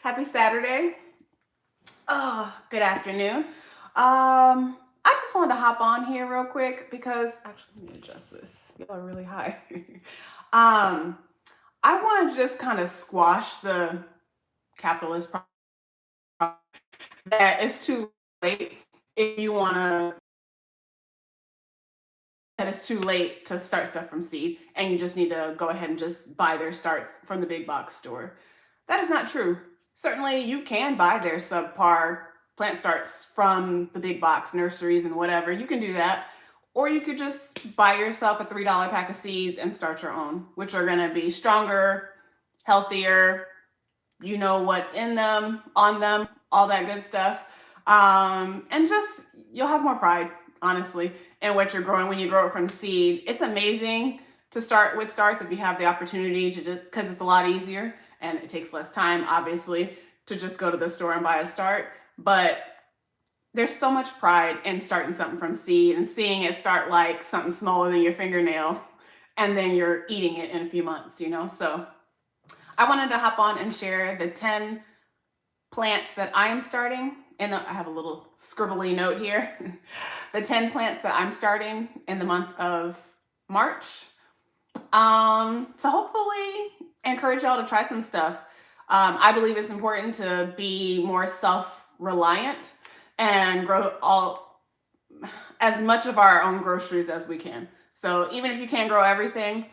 Happy Saturday. Good afternoon. I just wanted to hop on here real quick because actually let me adjust this. Y'all are really high. um, I want to just kind of squash the capitalist problem that it's too late if you want to that it's too late to start stuff from seed and you just need to go ahead and just buy their starts from the big box store. That is not true. Certainly, you can buy their subpar plant starts from the big box nurseries and whatever. You can do that. Or you could just buy yourself a $3 pack of seeds and start your own, which are going to be stronger, healthier. You know what's in them, on them, all that good stuff. And just, you'll have more pride, honestly, in what you're growing when you grow it from seed. It's amazing to start with starts if you have the opportunity to just, because it's a lot easier and it takes less time, obviously, to just go to the store and buy a start. But there's so much pride in starting something from seed and seeing it start like something smaller than your fingernail and then you're eating it in a few months, you know? So I wanted to hop on and share the 10 plants that I am starting. And I have a little scribbly note here. The 10 plants that I'm starting in the month of March. To hopefully encourage y'all to try some stuff. I believe it's important to be more self-reliant and grow as much of our own groceries as we can. So even if you can't grow everything,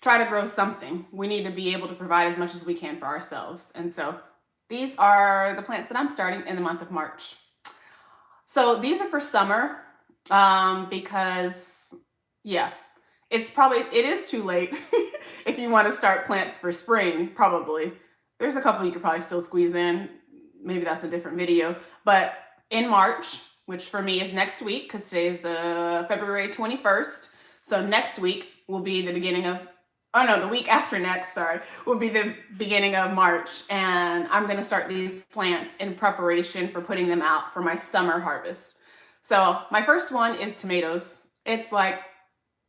try to grow something. We need to be able to provide as much as we can for ourselves. And so these are the plants that I'm starting in the month of March. So these are for summer because, yeah, it is too late if you want to start plants for spring, probably. There's a couple you could probably still squeeze in. Maybe that's a different video. But in March, which for me is next week, because today is the February 21st. So next week will be the beginning of, oh no, the week after next, sorry, will be the beginning of March. And I'm going to start these plants in preparation for putting them out for my summer harvest. So my first one is tomatoes. It's like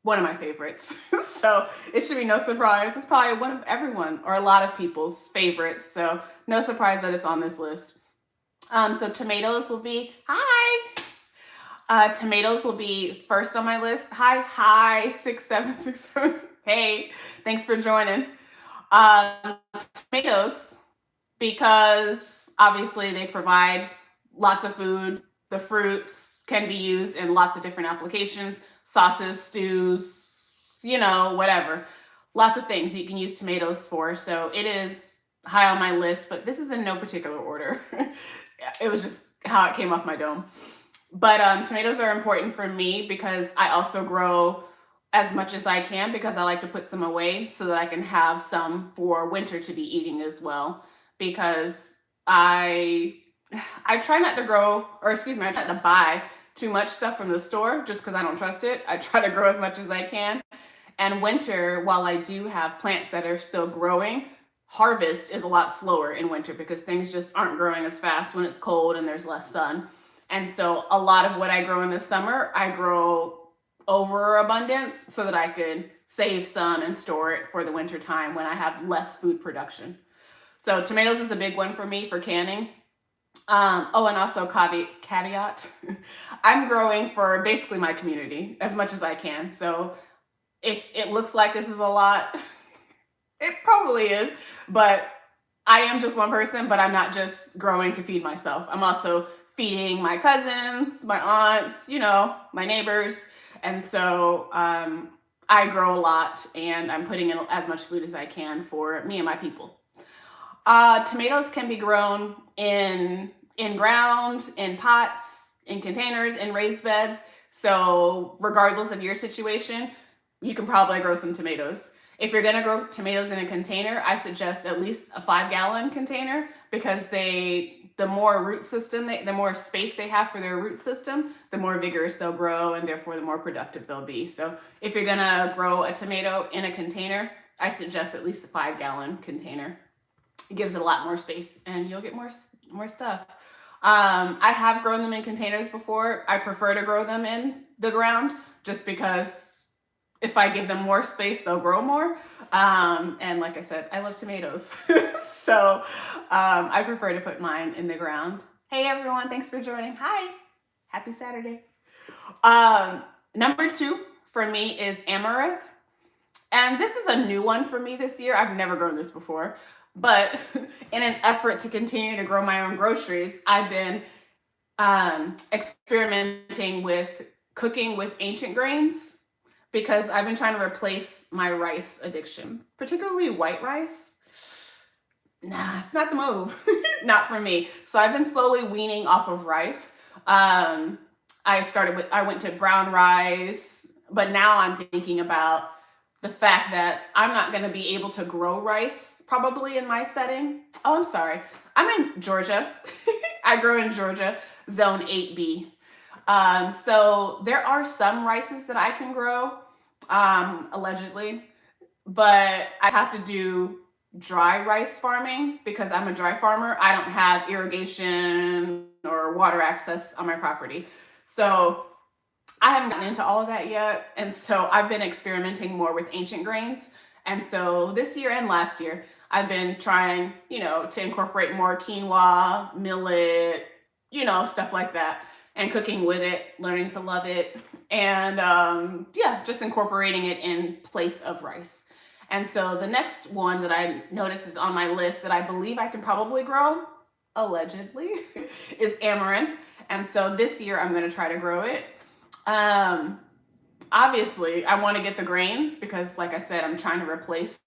one of my favorites. So it should be no surprise. It's probably one of everyone or a lot of people's favorites. So no surprise that it's on this list. So tomatoes will be, tomatoes will be first on my list. Hi, 6767. Hey, thanks for joining. Tomatoes, because obviously they provide lots of food. The fruits can be used in lots of different applications, sauces, stews, whatever. Lots of things you can use tomatoes for. So it is high on my list, but this is in no particular order. It was just how it came off my dome. But tomatoes are important for me because I also grow as much as I can because I like to put some away so that I can have some for winter to be eating as well. Because I try not to I try not to buy too much stuff from the store just because I don't trust it. I try to grow as much as I can. And winter, while I do have plants that are still growing, harvest is a lot slower in winter because things just aren't growing as fast when it's cold and there's less sun. And so a lot of what I grow in the summer, I grow overabundance so that I could save some and store it for the winter time when I have less food production. So tomatoes is a big one for me for canning. And also caveat, I'm growing for basically my community as much as I can. So if it looks like this is a lot, it probably is, but I am just one person, but I'm not just growing to feed myself. I'm also feeding my cousins, my aunts, my neighbors. And so I grow a lot and I'm putting in as much food as I can for me and my people. Tomatoes can be grown in ground, in pots, in containers, in raised beds. So regardless of your situation, you can probably grow some tomatoes. If you're going to grow tomatoes in a container, I suggest at least a 5-gallon container because the more root system, the more space they have for their root system, the more vigorous they'll grow and therefore the more productive they'll be. So if you're going to grow a tomato in a container, I suggest at least a 5-gallon container. It gives it a lot more space and you'll get more stuff. I have grown them in containers before. I prefer to grow them in the ground just because if I give them more space, they'll grow more. And like I said, I love tomatoes. So I prefer to put mine in the ground. Hey everyone, thanks for joining. Hi, happy Saturday. Um, Number two for me is amaranth. And this is a new one for me this year. I've never grown this before. But in an effort to continue to grow my own groceries, I've been experimenting with cooking with ancient grains because I've been trying to replace my rice addiction, particularly white rice. Nah, it's not the move. Not for me. So I've been slowly weaning off of rice. I went to brown rice, but now I'm thinking about the fact that I'm not going to be able to grow rice probably in my setting. Oh, I'm sorry. I'm in Georgia. I grow in Georgia, zone 8B. So there are some rices that I can grow, allegedly, but I have to do dry rice farming because I'm a dry farmer. I don't have irrigation or water access on my property. So I haven't gotten into all of that yet. And so I've been experimenting more with ancient grains. And so this year and last year, I've been trying, to incorporate more quinoa, millet, stuff like that, and cooking with it, learning to love it, and just incorporating it in place of rice. And so the next one that I noticed is on my list that I believe I can probably grow, allegedly, is amaranth. And so this year I'm going to try to grow it. Obviously, I want to get the grains because, like I said, I'm trying to replace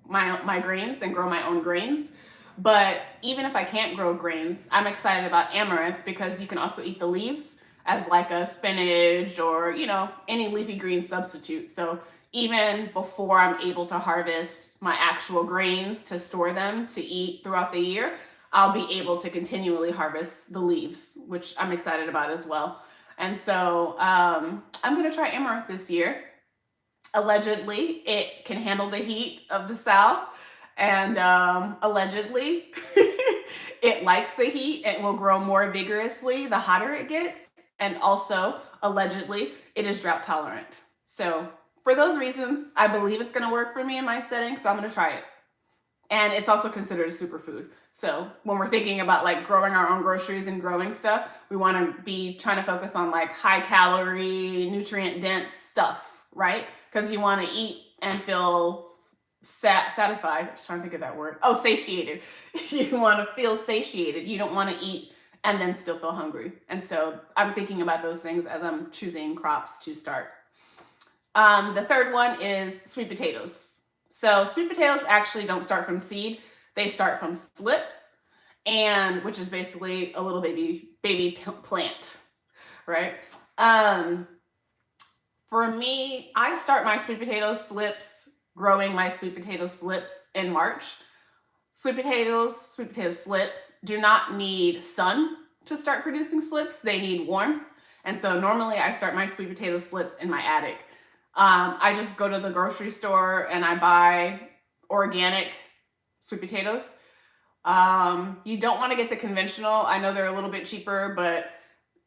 my grains and grow my own grains. But even if I can't grow grains, I'm excited about amaranth because you can also eat the leaves as like a spinach or, any leafy green substitute. So even before I'm able to harvest my actual grains to store them to eat throughout the year, I'll be able to continually harvest the leaves, which I'm excited about as well. And so I'm going to try amaranth this year. Allegedly, it can handle the heat of the South. And allegedly, it likes the heat and will grow more vigorously the hotter it gets. And also, allegedly, it is drought tolerant. So for those reasons, I believe it's going to work for me in my setting. So I'm going to try it. And it's also considered a superfood. So when we're thinking about like growing our own groceries and growing stuff, we want to be trying to focus on like high calorie, nutrient dense stuff, right? Because you want to eat and feel satisfied. I was trying to think of that word. Oh, satiated. You want to feel satiated. You don't want to eat and then still feel hungry. And so I'm thinking about those things as I'm choosing crops to start. The third one is sweet potatoes. So sweet potatoes actually don't start from seed. They start from slips, and which is basically a little baby plant, right? For me, I start my sweet potato slips, growing my sweet potato slips in March. Sweet potato slips do not need sun to start producing slips. They need warmth. And so normally I start my sweet potato slips in my attic. I just go to the grocery store and I buy organic sweet potatoes. You don't want to get the conventional. I know they're a little bit cheaper, but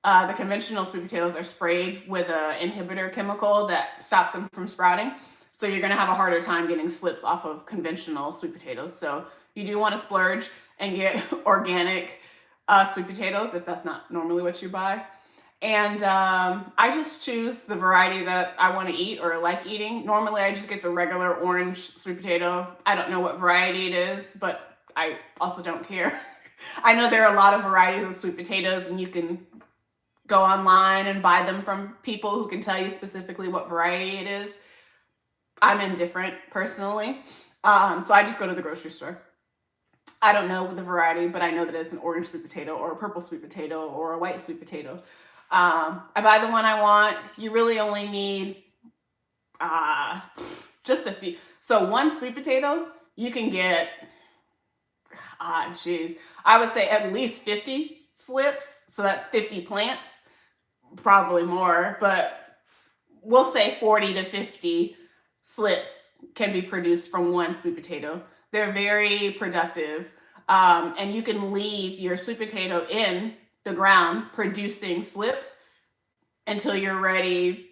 the conventional sweet potatoes are sprayed with an inhibitor chemical that stops them from sprouting. So you're going to have a harder time getting slips off of conventional sweet potatoes. So you do want to splurge and get organic sweet potatoes if that's not normally what you buy. And I just choose the variety that I want to eat or like eating. Normally I just get the regular orange sweet potato. I don't know what variety it is, but I also don't care. I know there are a lot of varieties of sweet potatoes and you can go online and buy them from people who can tell you specifically what variety it is. I'm indifferent personally. So I just go to the grocery store. I don't know the variety, but I know that it's an orange sweet potato or a purple sweet potato or a white sweet potato. I buy the one I want. You really only need just a few. So one sweet potato, you can get, I would say at least 50 slips. So that's 50 plants, probably more, but we'll say 40 to 50 slips can be produced from one sweet potato. They're very productive. And you can leave your sweet potato in the ground producing slips until you're ready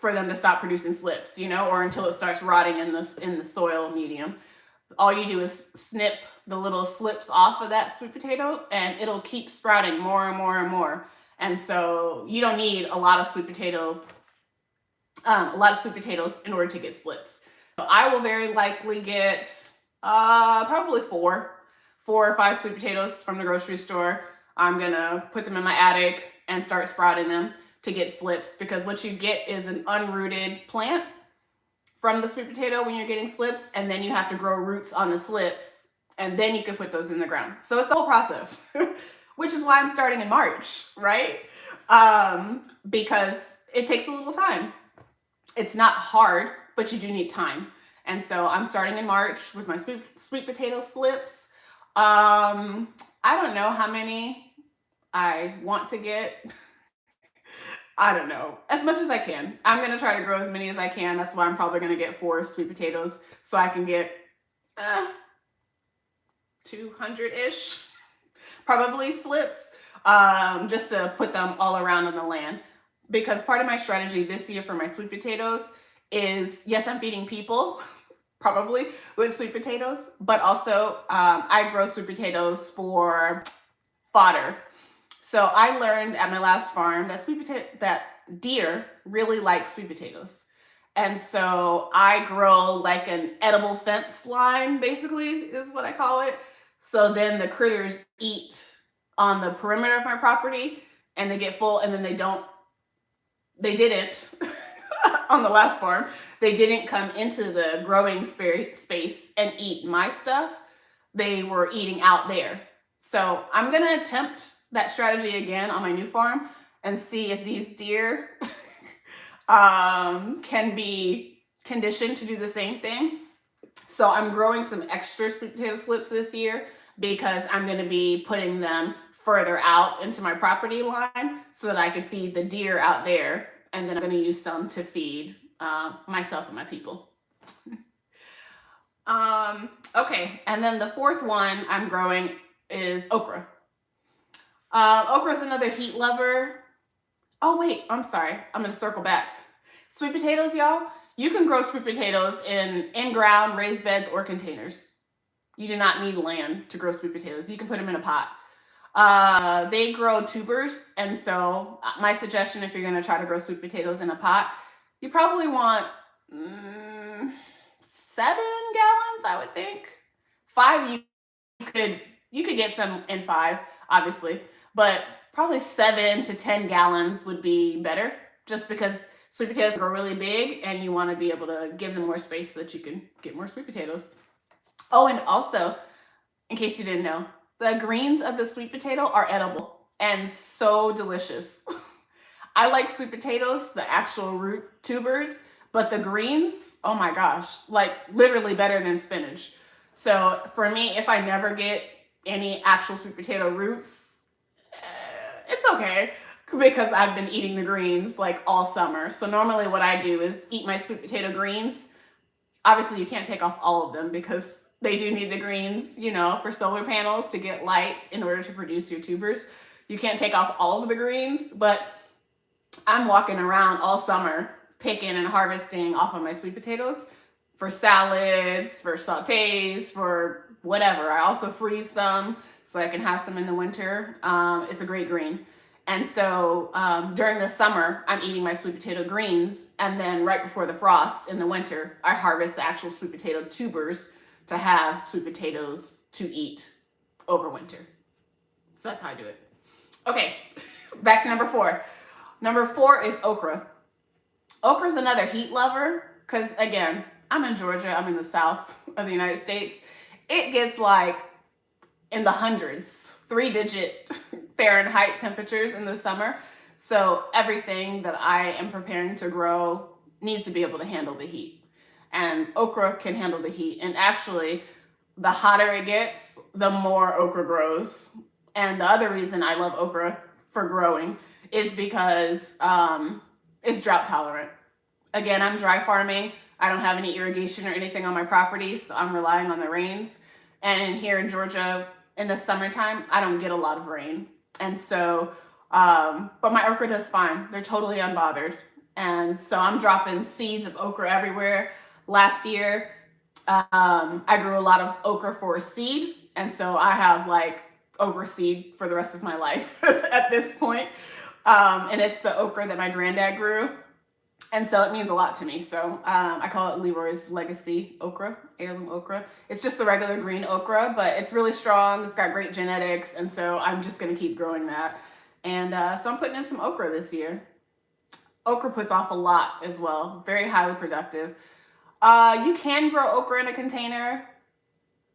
for them to stop producing slips, or until it starts rotting in the soil medium. All you do is snip the little slips off of that sweet potato, and it'll keep sprouting more and more and more. And so you don't need a lot of sweet potatoes in order to get slips. So I will very likely get probably four or five sweet potatoes from the grocery store. I'm gonna put them in my attic and start sprouting them to get slips, because what you get is an unrooted plant from the sweet potato when you're getting slips, and then you have to grow roots on the slips, and then you can put those in the ground. So it's a whole process, which is why I'm starting in March, right? Because it takes a little time. It's not hard, but you do need time. And so I'm starting in March with my sweet potato slips. I don't know how many I want to get. I don't know, as much as I can. I'm going to try to grow as many as I can. That's why I'm probably going to get 4 sweet potatoes, so I can get 200-ish probably slips, just to put them all around on the land. Because part of my strategy this year for my sweet potatoes is, yes, I'm feeding people probably with sweet potatoes, but also I grow sweet potatoes for fodder. So I learned at my last farm that deer really like sweet potatoes. And so I grow like an edible fence line, basically, is what I call it. So then the critters eat on the perimeter of my property, and they get full, and then they didn't on the last farm, they didn't come into the growing space and eat my stuff. They were eating out there. So I'm going to attempt that strategy again on my new farm and see if these deer can be conditioned to do the same thing. So I'm growing some extra sweet potato slips this year, because I'm going to be putting them further out into my property line so that I could feed the deer out there, and then I'm going to use some to feed myself and my people. Okay, and then the fourth one I'm growing is okra. Okra is another heat lover. Oh wait, I'm sorry. I'm gonna circle back. Sweet potatoes, y'all. You can grow sweet potatoes in ground, raised beds, or containers. You do not need land to grow sweet potatoes. You can put them in a pot. They grow tubers, and so my suggestion, if you're gonna try to grow sweet potatoes in a pot, you probably want 7 gallons, I would think. 5, you could get some in 5, obviously. But probably 7 to 10 gallons would be better, just because sweet potatoes grow really big and you want to be able to give them more space so that you can get more sweet potatoes. Oh, and also, in case you didn't know, the greens of the sweet potato are edible and so delicious. I like sweet potatoes, the actual root tubers, but the greens, oh my gosh, like literally better than spinach. So for me, if I never get any actual sweet potato roots, it's okay, because I've been eating the greens like all summer. So normally what I do is eat my sweet potato greens. Obviously you can't take off all of them, because they do need the greens, for solar panels to get light in order to produce your tubers. You can't take off all of the greens, but I'm walking around all summer picking and harvesting off of my sweet potatoes for salads, for sautés, for whatever. I also freeze some so I can have some in the winter. It's a great green. And so during the summer, I'm eating my sweet potato greens, and then right before the frost in the winter, I harvest the actual sweet potato tubers to have sweet potatoes to eat over winter. So that's how I do it. Okay, back to number 4. Number 4 is okra. Okra is another heat lover, because again, I'm in Georgia, I'm in the south of the United States. It gets like in the hundreds, 3-digit Fahrenheit temperatures in the summer. So everything that I am preparing to grow needs to be able to handle the heat. And okra can handle the heat. And actually, the hotter it gets, the more okra grows. And the other reason I love okra for growing is because it's drought tolerant. Again, I'm dry farming. I don't have any irrigation or anything on my property, so I'm relying on the rains. And here in Georgia, in the summertime, I don't get a lot of rain. And so, but my okra does fine. They're totally unbothered. And so I'm dropping seeds of okra everywhere. Last year, I grew a lot of okra for seed. And so I have like okra seed for the rest of my life at this point. And it's the okra that my granddad grew. And so it means a lot to me. So I call it Leroy's Legacy okra, heirloom okra. It's just the regular green okra, but it's really strong. It's got great genetics. And so I'm just going to keep growing that. And so I'm putting in some okra this year. Okra puts off a lot as well. Very highly productive. You can grow okra in a container.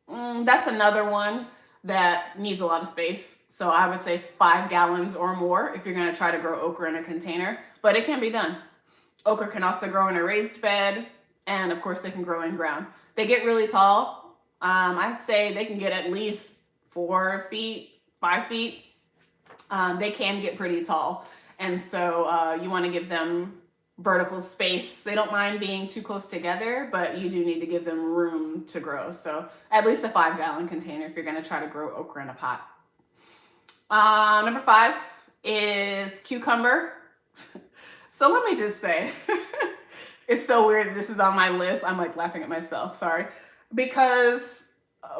That's another one that needs a lot of space. So I would say 5 gallons or more if you're going to try to grow okra in a container. But it can be done. Okra can also grow in a raised bed, and of course they can grow in ground. They get really tall. I'd say they can get at least 4 feet, 5 feet. They can get pretty tall, and so you want to give them vertical space. They don't mind being too close together, but you do need to give them room to grow. So at least a 5-gallon container if you're going to try to grow okra in a pot. Number 5 is cucumber. So let me just say, it's so weird this is on my list. I'm like laughing at myself, sorry. Because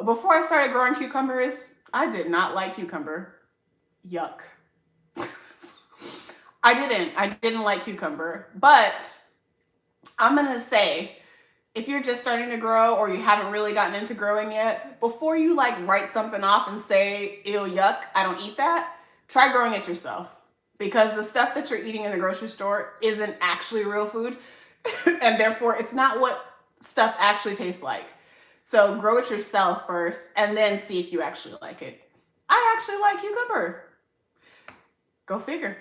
before I started growing cucumbers, I did not like cucumber. Yuck. I didn't like cucumber. But I'm gonna say, if you're just starting to grow or you haven't really gotten into growing yet, before you like write something off and say, ew, yuck, I don't eat that, try growing it yourself. Because the stuff that you're eating in the grocery store isn't actually real food. And therefore, it's not what stuff actually tastes like. So grow it yourself first and then see if you actually like it. I actually like cucumber. Go figure.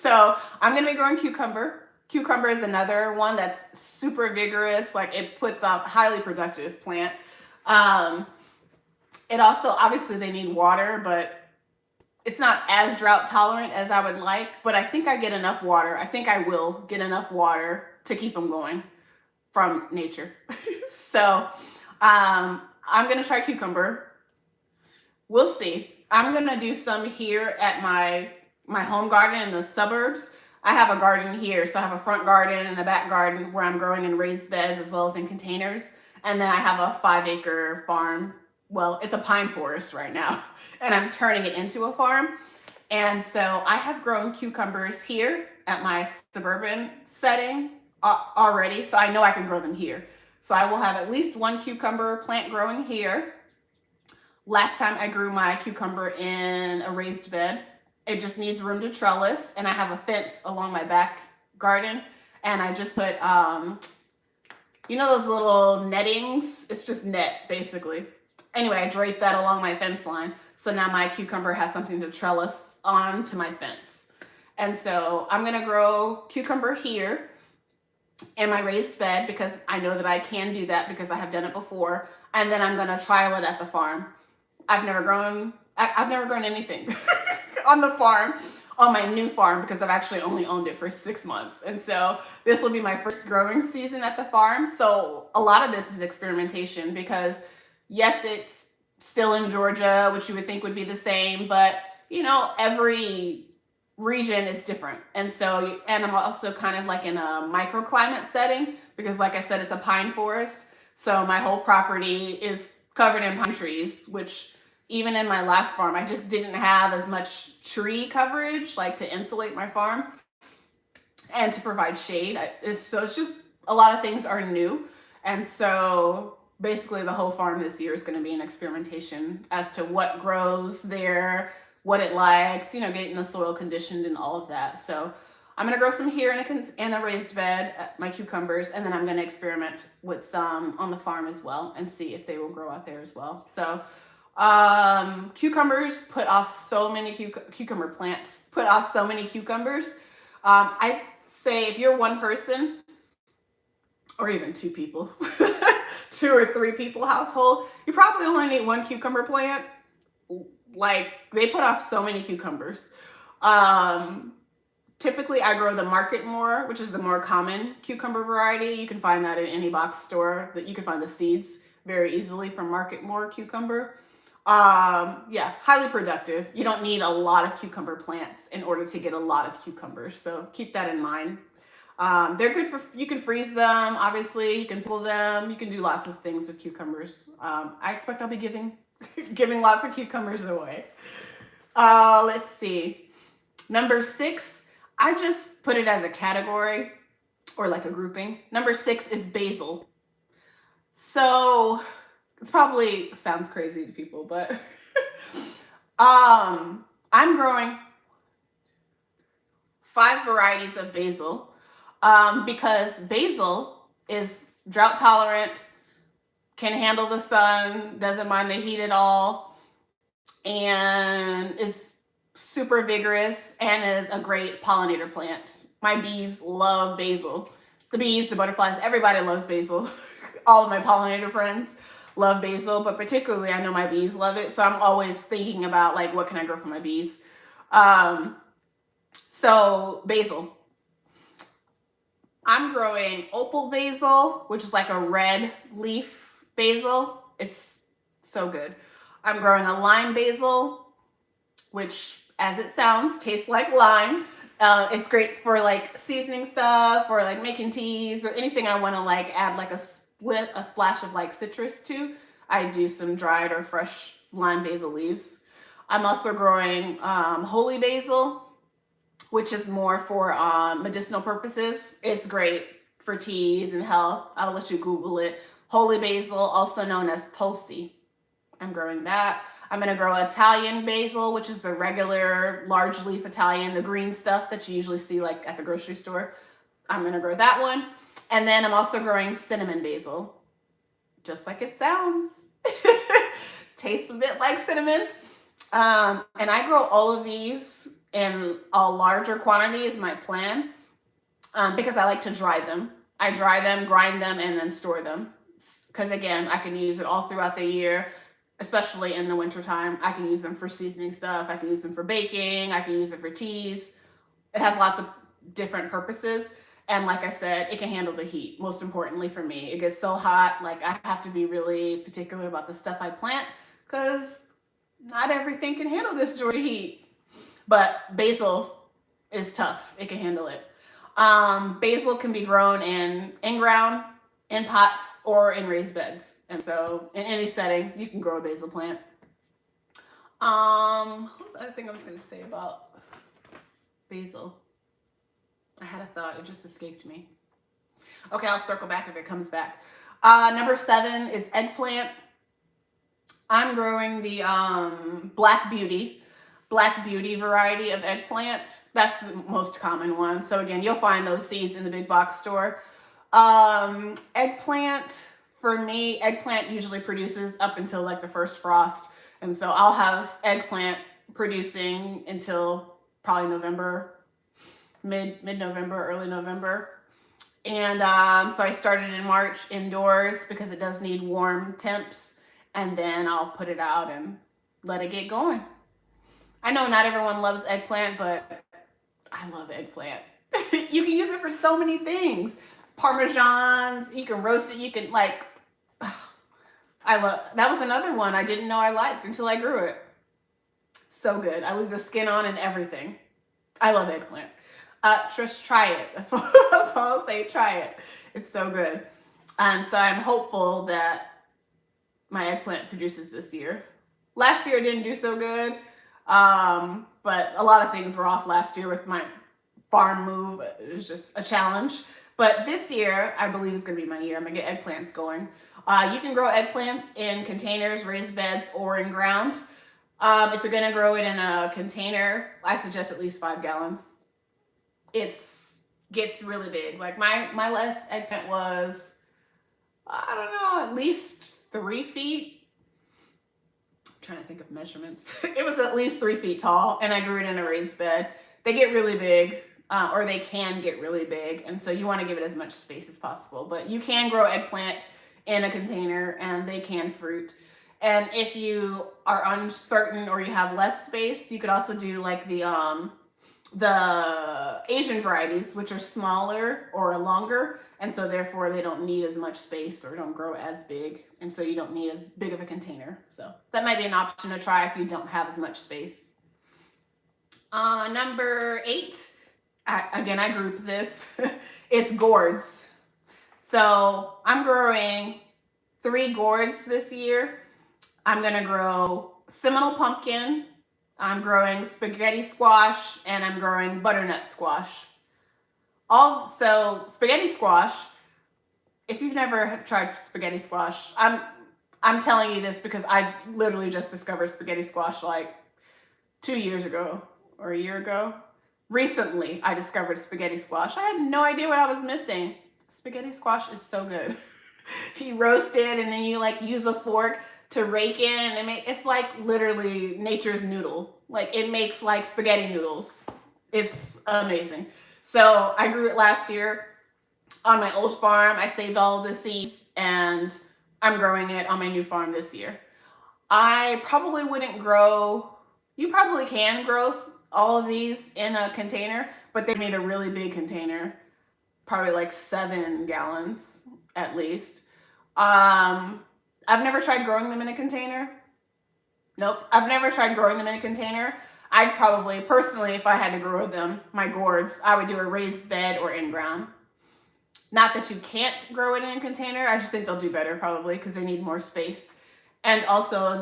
So I'm going to be growing cucumber. Cucumber is another one that's super vigorous. Like it puts out highly productive plant. It also, obviously they need water, but it's not as drought tolerant as I would like, but I think I get enough water. I think I will get enough water to keep them going from nature. So I'm going to try cucumber. We'll see. I'm going to do some here at my home garden in the suburbs. I have a garden here. So I have a front garden and a back garden where I'm growing in raised beds as well as in containers. And then I have a 5-acre farm. Well, it's a pine forest right now, and I'm turning it into a farm. And so I have grown cucumbers here at my suburban setting already, so I know I can grow them here. So I will have at least 1 cucumber plant growing here. Last time I grew my cucumber in a raised bed. It just needs room to trellis, and I have a fence along my back garden, and I just put, you know those little nettings? It's just net, basically. Anyway, I draped that along my fence line. So now my cucumber has something to trellis onto my fence. And so I'm going to grow cucumber here in my raised bed because I know that I can do that because I have done it before. And then I'm going to trial it at the farm. I've never grown anything on the farm, on my new farm, because I've actually only owned it for 6 months. And so this will be my first growing season at the farm. So a lot of this is experimentation because yes, it's still in Georgia, which you would think would be the same, but you know, every region is different. And so, and I'm also kind of like in a microclimate setting because like I said, it's a pine forest. So my whole property is covered in pine trees, which even in my last farm, I just didn't have as much tree coverage, like to insulate my farm and to provide shade. So it's just a lot of things are new. And so basically the whole farm this year is going to be an experimentation as to what grows there, what it likes, you know, getting the soil conditioned and all of that. So I'm going to grow some here in a raised bed, my cucumbers, and then I'm going to experiment with some on the farm as well and see if they will grow out there as well. So cucumbers put off so many cucumber plants put off so many cucumbers. I say if you're one person or even 2 people, 2 or 3 people household, you probably only need 1 cucumber plant. Like they put off so many cucumbers. Typically I grow the Market More, which is the more common cucumber variety. You can find that in any box store, that you can find the seeds very easily from Market More cucumber. Yeah, highly productive. You don't need a lot of cucumber plants in order to get a lot of cucumbers. So keep that in mind. They're good for, you can freeze them, obviously, you can pull them, you can do lots of things with cucumbers. I expect I'll be giving giving lots of cucumbers away. Let's see. Number 6, I just put it as a category or like a grouping. Number 6 is basil. So it's probably sounds crazy to people, but I'm growing 5 varieties of basil because basil is drought tolerant, can handle the sun, doesn't mind the heat at all, and is super vigorous and is a great pollinator plant. My bees love basil. The bees, the butterflies, everybody loves basil. All of my pollinator friends love basil, but particularly I know my bees love it. So I'm always thinking about like, what can I grow for my bees? So basil. I'm growing opal basil, which is like a red leaf basil. It's so good. I'm growing a lime basil, which, as it sounds, tastes like lime. It's great for like seasoning stuff or like making teas or anything I want to like add like a splash of like citrus to. I do some dried or fresh lime basil leaves. I'm also growing holy basil, which is more for medicinal purposes. It's great for teas and health. I'll let you Google it. Holy basil, also known as Tulsi. I'm growing that. I'm gonna grow Italian basil, which is the regular large leaf Italian, the green stuff that you usually see like at the grocery store. I'm gonna grow that one. And then I'm also growing cinnamon basil, just like it sounds. Tastes a bit like cinnamon. And I grow all of these in a larger quantity is my plan because I like to dry them. I dry them, grind them, and then store them. Because again, I can use it all throughout the year, especially in the wintertime. I can use them for seasoning stuff. I can use them for baking. I can use it for teas. It has lots of different purposes. And like I said, it can handle the heat. Most importantly for me, it gets so hot. Like I have to be really particular about the stuff I plant because not everything can handle this Georgia heat. But basil is tough. It can handle it. Basil can be grown in ground, in pots, or in raised beds. And so in any setting, you can grow a basil plant. What's the other thing I was going to say about basil? I had a thought. It just escaped me. Okay, I'll circle back if it comes back. Number 7 is eggplant. I'm growing the Black Beauty variety of eggplant. That's the most common one. So again, you'll find those seeds in the big box store. Eggplant, for me, eggplant usually produces up until like the first frost. And so I'll have eggplant producing until probably November, mid-November, early November. And so I started in March indoors because it does need warm temps. And then I'll put it out and let it get going. I know not everyone loves eggplant, but I love eggplant. You can use it for so many things. Parmesans, you can roast it, you can like, that was another one I didn't know I liked until I grew it. So good. I leave the skin on and everything. I love eggplant. Just try it. That's all I'll say. Try it. It's so good. So I'm hopeful that my eggplant produces this year. Last year it didn't do so good, but a lot of things were off last year with my farm move. It was just a challenge. But this year, I believe is going to be my year. I'm going to get eggplants going. You can grow eggplants in containers, raised beds, or in ground. If you're going to grow it in a container, I suggest at least 5 gallons. It gets really big. Like my last eggplant was, I don't know, at least 3 feet. I'm trying to think of measurements. It was at least 3 feet tall, and I grew it in a raised bed. They get really big. Or they can get really big, and so you want to give it as much space as possible. But you can grow eggplant in a container, and they can fruit. And if you are uncertain or you have less space, you could also do like the Asian varieties, which are smaller or longer, and so therefore they don't need as much space or don't grow as big, and so you don't need as big of a container. So that might be an option to try if you don't have as much space. Number 8 I group this. It's gourds. So I'm growing 3 gourds this year. I'm going to grow Seminole pumpkin, I'm growing spaghetti squash, and I'm growing butternut squash. Also, spaghetti squash, if you've never tried spaghetti squash, I'm telling you this because I literally just discovered spaghetti squash like 2 years ago or a year ago. Recently, I discovered spaghetti squash. I had no idea what I was missing. Spaghetti squash is so good. You roast it and then you like use a fork to rake it, and it's like literally nature's noodle. Like it makes like spaghetti noodles. It's amazing. So I grew it last year on my old farm. I saved all of the seeds and I'm growing it on my new farm this year. I probably wouldn't grow, you probably can grow all of these in a container, but they need a really big container, probably like 7 gallons at least. I've never tried growing them in a container. Nope, I've never tried growing them in a container. I'd probably, personally, if I had to grow them, my gourds, I would do a raised bed or in ground. Not that you can't grow it in a container, I just think they'll do better probably because they need more space. And also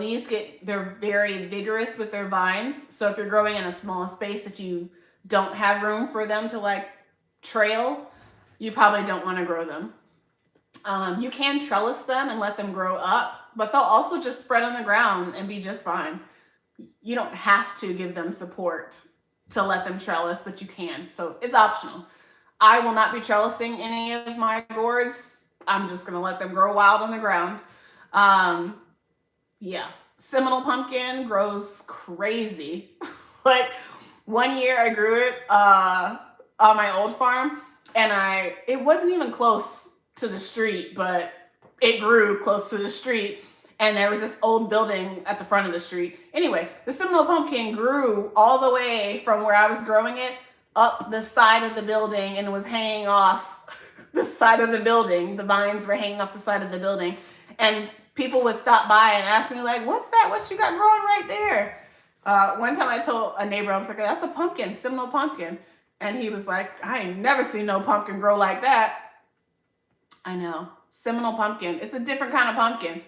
they're very vigorous with their vines. So if you're growing in a small space that you don't have room for them to like trail, you probably don't want to grow them. You can trellis them and let them grow up, but they'll also just spread on the ground and be just fine. You don't have to give them support to let them trellis, but you can. So it's optional. I will not be trellising any of my gourds. I'm just going to let them grow wild on the ground. Yeah. Seminole pumpkin grows crazy. Like one year I grew it on my old farm, and it wasn't even close to the street, but it grew close to the street. And there was this old building at the front of the street. Anyway, the Seminole pumpkin grew all the way from where I was growing it up the side of the building and was hanging off the side of the building. The vines were hanging off the side of the building. And people would stop by and ask me like, what's that? What you got growing right there? One time I told a neighbor, I was like, that's a pumpkin, Seminole pumpkin. And he was like, I ain't never seen no pumpkin grow like that. I know. Seminole pumpkin. It's a different kind of pumpkin.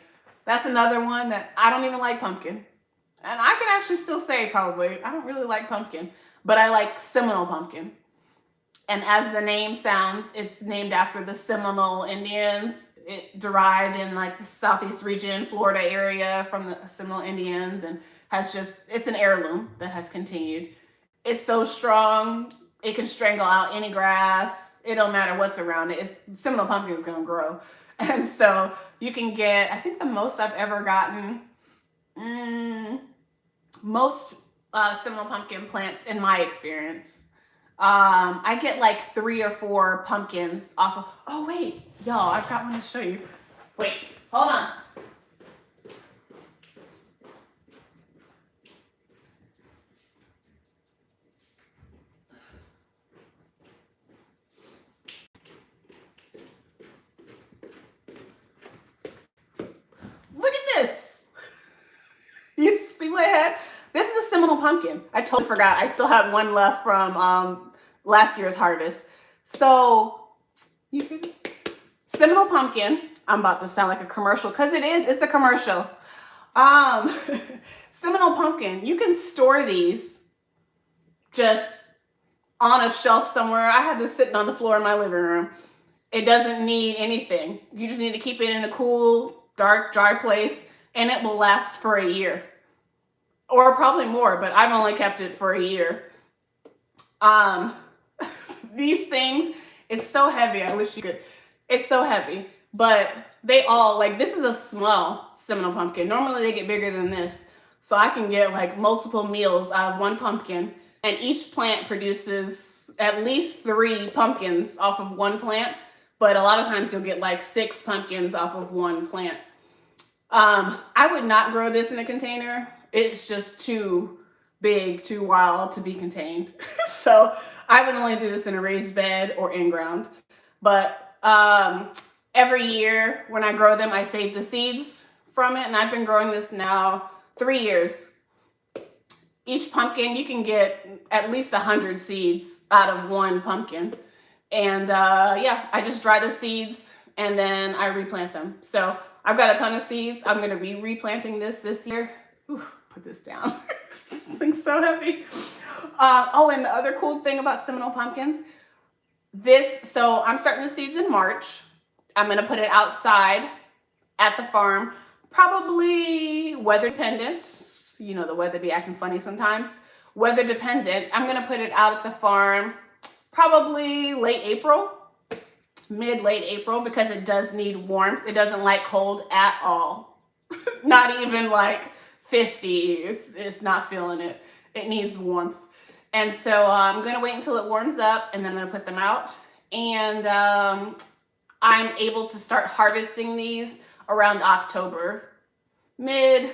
That's another one that I don't even like pumpkin. And I can actually still say probably, I don't really like pumpkin, but I like Seminole pumpkin. And as the name sounds, it's named after the Seminole Indians. It derived in like the southeast region, Florida area from the Seminole Indians, and it's an heirloom that has continued. It's so strong, it can strangle out any grass. It don't matter what's around it. Seminole pumpkin is gonna grow. And so you can get, I think the most I've ever gotten, most Seminole pumpkin plants in my experience, I get like 3 or 4 pumpkins off of, oh wait, y'all, I've got one to show you. Wait, hold on. Look at this. You see my head? This is a Seminole pumpkin. I totally forgot. I still have one left from last year's harvest. So, Seminole pumpkin. I'm about to sound like a commercial because it's a commercial. Seminole pumpkin. You can store these just on a shelf somewhere. I had this sitting on the floor in my living room. It doesn't need anything. You just need to keep it in a cool, dark, dry place, and it will last for a year. Or probably more, but I've only kept it for a year. These things, it's so heavy. I wish you could. It's so heavy, but they all, like, this is a small Seminole pumpkin. Normally they get bigger than this. So I can get like multiple meals out of one pumpkin, and each plant produces at least 3 pumpkins off of one plant, but a lot of times you'll get like 6 pumpkins off of one plant. I would not grow this in a container. It's just too big, too wild to be contained. So I would only do this in a raised bed or in ground. But every year when I grow them, I save the seeds from it. And I've been growing this now 3 years. each pumpkin, you can get at least 100 seeds out of one pumpkin. And yeah, I just dry the seeds and then I replant them. So I've got a ton of seeds. I'm going to be replanting this year. Ooh, put this down. This thing's so heavy. Oh, and the other cool thing about Seminole pumpkins, so I'm starting the seeds in March. I'm going to put it outside at the farm, probably weather dependent. You know, the weather be acting funny sometimes. Weather dependent. I'm going to put it out at the farm probably late April, mid-late April, because it does need warmth. It doesn't like cold at all. Not even like 50. It's not feeling it. It needs warmth. And so I'm going to wait until it warms up, and then I'm going to put them out. And I'm able to start harvesting these around October, mid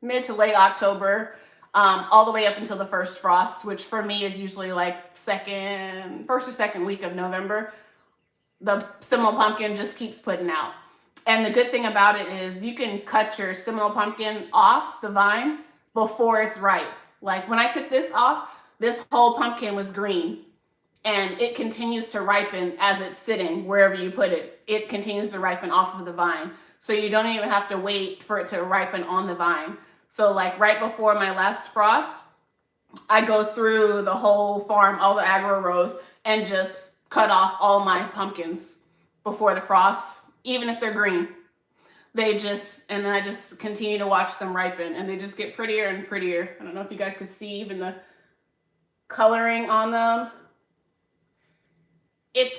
to late October, all the way up until the first frost, which for me is usually like first or second week of November. The Seminole pumpkin just keeps putting out. And the good thing about it is you can cut your Seminole pumpkin off the vine before it's ripe. Like when I took this off, this whole pumpkin was green, and it continues to ripen as it's sitting wherever you put it. It continues to ripen off of the vine. So you don't even have to wait for it to ripen on the vine. So like right before my last frost, I go through the whole farm, all the agro rows, and just cut off all my pumpkins before the frost, even if they're green. And then I just continue to watch them ripen, and they just get prettier and prettier. I don't know if you guys can see even the coloring on them. It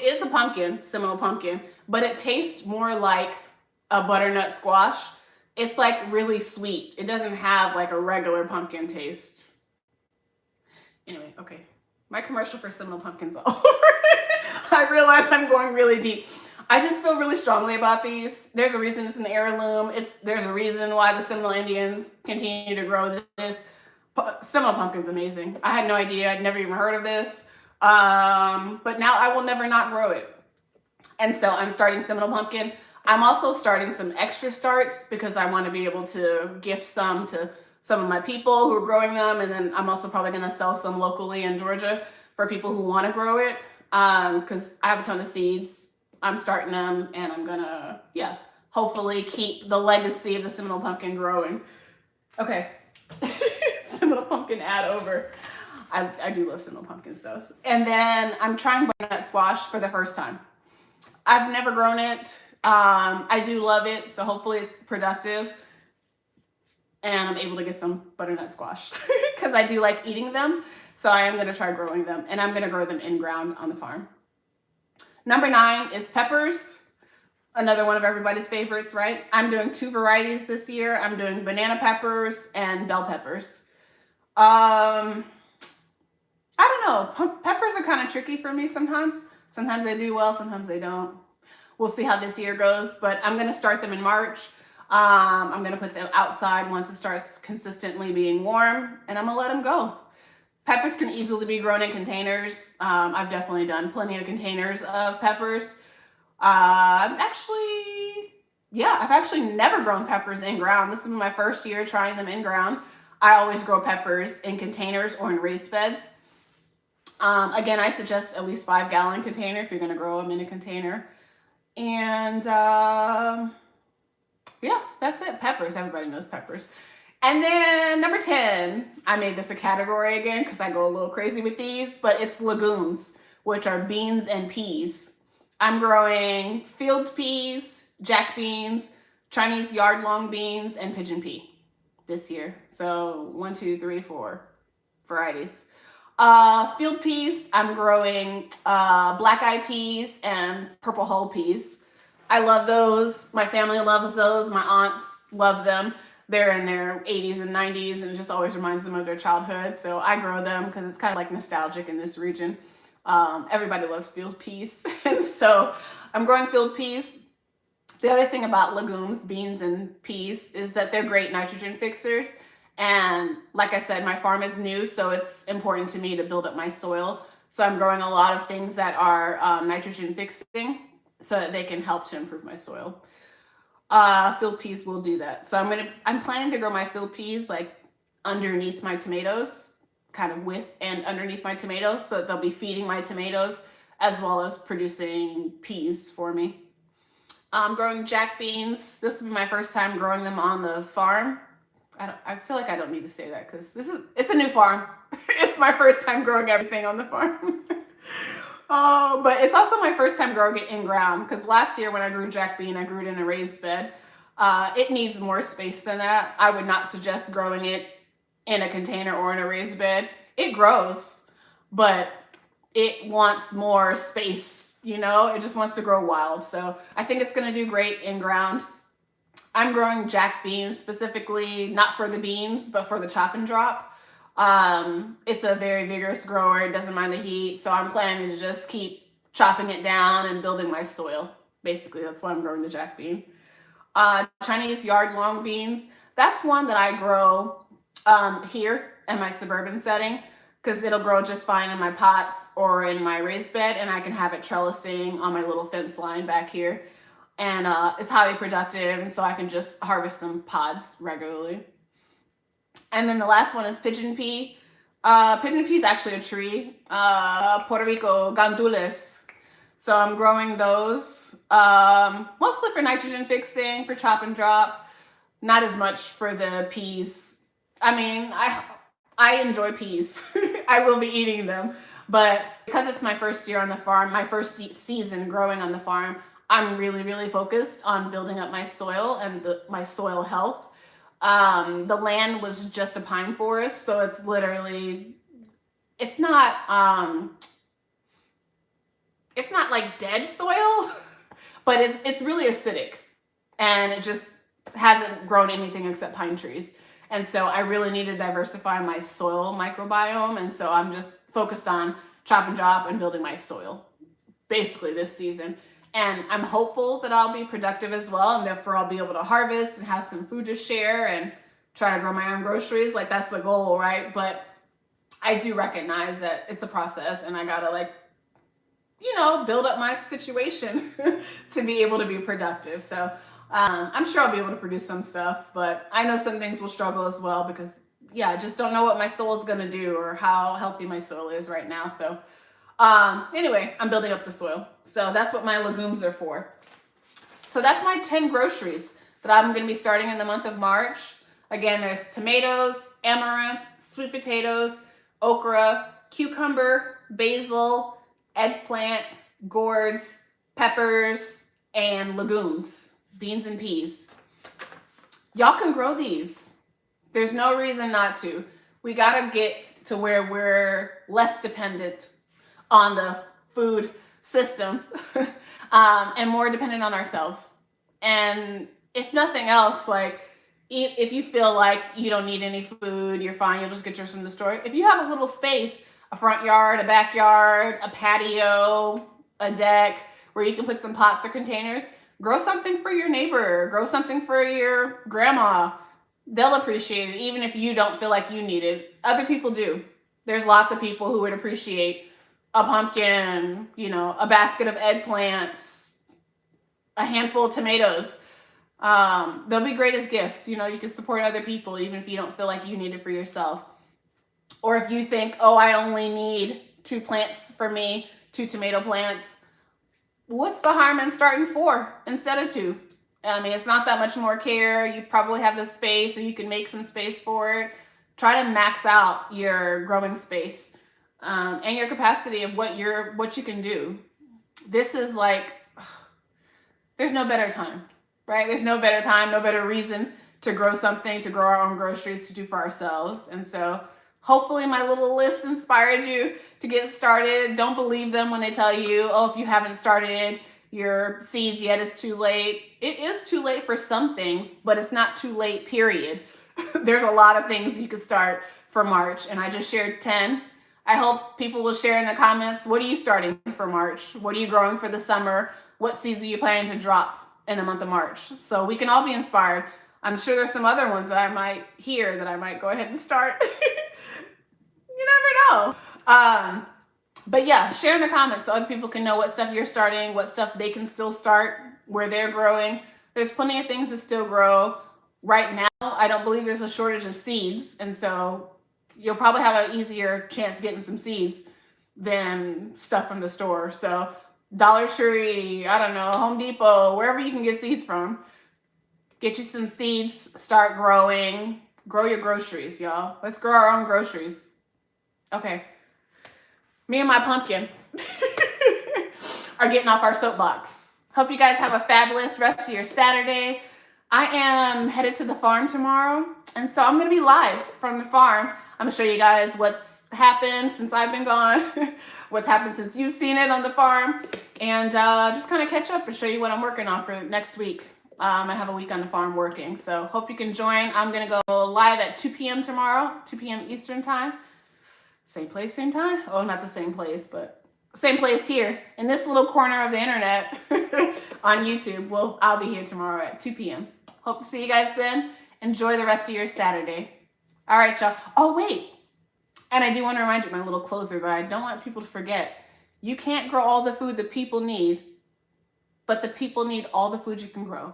is a pumpkin, Seminole pumpkin, but it tastes more like a butternut squash. It's like really sweet. It doesn't have like a regular pumpkin taste. Anyway, okay. My commercial for Seminole pumpkins all over. I realize I'm going really deep. I just feel really strongly about these. There's a reason it's an heirloom. There's a reason why the Seminole Indians continue to grow this. Seminole pumpkin's amazing. I had no idea. I'd never even heard of this. But now I will never not grow it. And so I'm starting Seminole pumpkin. I'm also starting some extra starts because I want to be able to gift some to some of my people who are growing them. And then I'm also probably going to sell some locally in Georgia for people who want to grow it. Because I have a ton of seeds. I'm starting them, and I'm going to, hopefully keep the legacy of the Seminole pumpkin growing. Okay. Seminole pumpkin ad over. I do love Seminole pumpkin stuff. And then I'm trying butternut squash for the first time. I've never grown it. I do love it, so hopefully it's productive. And I'm able to get some butternut squash because I do like eating them. So I am going to try growing them, and I'm going to grow them in ground on the farm. Number 9 is peppers. Another one of everybody's favorites, right? I'm doing 2 varieties this year. I'm doing banana peppers and bell peppers. I don't know. Peppers are kind of tricky for me sometimes. Sometimes they do well, sometimes they don't. We'll see how this year goes, but I'm going to start them in March. I'm going to put them outside once it starts consistently being warm, and I'm going to let them go. Peppers can easily be grown in containers. I've definitely done plenty of containers of peppers. I've actually never grown peppers in ground. This is my first year trying them in ground. I always grow peppers in containers or in raised beds. Again, I suggest at least 5-gallon container if you're going to grow them in a container. And yeah, that's it. Peppers. Everybody knows peppers. And then number 10, I made this a category again because I go a little crazy with these, but it's legumes, which are beans and peas. I'm growing field peas, jack beans, Chinese yard-long beans, and pigeon pea this year. So 1, 2, 3, 4 varieties. Field peas, I'm growing black-eyed peas and purple hull peas. I love those. My family loves those. My aunts love them. They're in their 80s and 90s, and it just always reminds them of their childhood. So I grow them because it's kind of like nostalgic in this region. Everybody loves field peas. And so I'm growing field peas. The other thing about legumes, beans and peas, is that they're great nitrogen fixers. And like I said, my farm is new, so it's important to me to build up my soil. So I'm growing a lot of things that are nitrogen fixing so that they can help to improve my soil. Field peas will do that. So I'm planning to grow my field peas like underneath my tomatoes, kind of with and underneath my tomatoes, so that they'll be feeding my tomatoes as well as producing peas for me. Growing jack beans. This will be my first time growing them on the farm. I feel like I don't need to say that because it's a new farm. It's my first time growing everything on the farm. But it's also my first time growing it in ground, because last year when I grew jack bean, I grew it in a raised bed. It needs more space than that. I would not suggest growing it in a container or in a raised bed. It grows, but it wants more space, you know? It just wants to grow wild. So I think it's gonna do great in ground. I'm growing jack beans specifically, not for the beans, but for the chop and drop. It's a very vigorous grower. It doesn't mind the heat. So I'm planning to just keep chopping it down and building my soil. Basically, that's why I'm growing the jack bean. Chinese yard long beans. That's one that I grow here in my suburban setting, because it'll grow just fine in my pots or in my raised bed, and I can have it trellising on my little fence line back here. And it's highly productive, and so I can just harvest some pods regularly. And then the last one is pigeon pea. Pigeon pea is actually a tree. Puerto Rico gandules. So I'm growing those mostly for nitrogen fixing, for chop and drop. Not as much for the peas. I mean, I enjoy peas. I will be eating them. But because it's my first year on the farm, my first season growing on the farm, I'm really, really focused on building up my soil and my soil health. The land was just a pine forest, so it's literally, it's not like dead soil, but it's really acidic, and it just hasn't grown anything except pine trees. And so I really need to diversify my soil microbiome, and so I'm just focused on chop and drop and building my soil basically this season. And I'm hopeful that I'll be productive as well, and therefore I'll be able to harvest and have some food to share and try to grow my own groceries. Like, that's the goal, right? But I do recognize that it's a process, and I gotta, like, you know, build up my situation to be able to be productive. So I'm sure I'll be able to produce some stuff, but I know some things will struggle as well, because yeah, I just don't know what my soil is gonna do or how healthy my soil is right now. So anyway, I'm building up the soil. So that's what my legumes are for. So that's my 10 groceries that I'm going to be starting in the month of March. Again, there's tomatoes, amaranth, sweet potatoes, okra, cucumber, basil, eggplant, gourds, peppers, and legumes, beans and peas. Y'all can grow these. There's no reason not to. We got to get to where we're less dependent on the food system and more dependent on ourselves. And if nothing else, like, if you feel like you don't need any food, you're fine, you'll just get yours from the store. If you have a little space, a front yard, a backyard, a patio, a deck, where you can put some pots or containers, grow something for your neighbor, grow something for your grandma. They'll appreciate it, even if you don't feel like you need it. Other people do. There's lots of people who would appreciate a pumpkin, you know, a basket of eggplants, a handful of tomatoes. They'll be great as gifts. You know, you can support other people even if you don't feel like you need it for yourself. Or if you think, oh, I only need 2 plants for me, 2 tomato plants, what's the harm in starting 4 instead of 2? I mean, it's not that much more care. You probably have the space, or you can make some space for it. Try to max out your growing space and your capacity of what you can do. This is like, there's no better time, right? There's no better time, no better reason to grow something, to grow our own groceries, to do for ourselves. And so hopefully my little list inspired you to get started. Don't believe them when they tell you, oh, if you haven't started your seeds yet, it's too late. It is too late for some things, but it's not too late, period. There's a lot of things you could start for March, and I just shared 10. I hope people will share in the comments, what are you starting for March? What are you growing for the summer? What seeds are you planning to drop in the month of March? So we can all be inspired. I'm sure there's some other ones that I might hear that I might go ahead and start. You never know. But yeah, share in the comments so other people can know what stuff you're starting, what stuff they can still start where they're growing. There's plenty of things to still grow. right now, I don't believe there's a shortage of seeds. And so you'll probably have an easier chance getting some seeds than stuff from the store. So Dollar Tree, I don't know, Home Depot, wherever you can get seeds from, get you some seeds, start growing, grow your groceries, y'all. Let's grow our own groceries. Okay. Me and my pumpkin are getting off our soapbox. Hope you guys have a fabulous rest of your Saturday. I am headed to the farm tomorrow, and so I'm going to be live from the farm. I'm going to show you guys what's happened since I've been gone, what's happened since you've seen it on the farm, and just kind of catch up and show you what I'm working on for next week. I have a week on the farm working, so hope you can join. I'm going to go live at 2 p.m. tomorrow, 2 p.m. Eastern time. Same place, same time? Oh, not the same place, but same place here in this little corner of the internet on YouTube. Well, I'll be here tomorrow at 2 p.m. Hope to see you guys then. Enjoy the rest of your Saturday. All right, y'all. Oh, wait. And I do want to remind you, my little closer, that I don't want people to forget. You can't grow all the food that people need, but the people need all the food you can grow.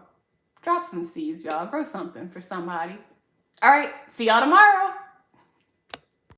Drop some seeds, y'all. Grow something for somebody. All right. See y'all tomorrow.